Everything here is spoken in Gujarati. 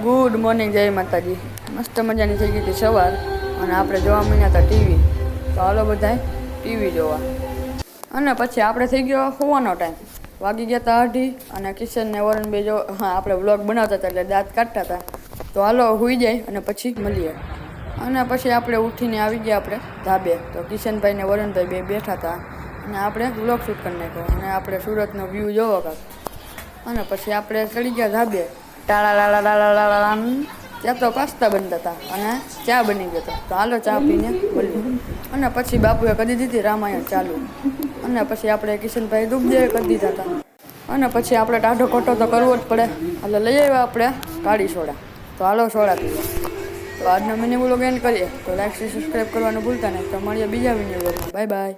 ગુડ મોર્નિંગ, જય માતાજી. મસ્ત મજાની થઈ ગઈ હતી સવાર અને આપણે જોવા મળ્યા હતા ટીવી. તો હાલો બધાય ટીવી જોવા. અને પછી આપણે થઈ ગયો હોવાનો ટાઈમ. વાગી ગયા હતા 8:30 અને કિશન ને વરુણ બે જો આપણે વ્લોગ બનાવતા હતા એટલે દાંત કાઢતા હતા. તો હાલો હુઈ જાય અને પછી મળીએ. અને પછી આપણે ઉઠીને આવી ગયા આપણે ધાબે. તો કિશનભાઈ ને વરુણભાઈ બે બેઠા હતા અને આપણે વ્લોગ શૂટ કરી નાખ્યો અને આપણે સુરતનો વ્યૂ જોવો કાંક. અને પછી આપણે ચડી ગયા ધાબે. ટાળા ત્યાં તો પાસ્તા બનતા હતા અને ચા બની ગયો હતો. તો હાલો ચા પીને મળીએ. અને પછી બાપુએ કરી દીધી રામાયણ ચાલુ. અને પછી આપણે કિશનભાઈ ડૂબદેવ કરી દીધા હતા. અને પછી આપણે ટાઢો ખોટો તો કરવો જ પડે. એટલે લઈ આવ્યા આપણે કાળી સોડા. તો હાલો સોડા પીવા. તો આજનો મિની વ્લોગ એન્ડ કરીએ. તો લાઈક સબસ્ક્રાઈબ કરવાનું ભૂલતા નહીં. તો મળીએ બીજા મિની વ્લોગમાં. Bye bye.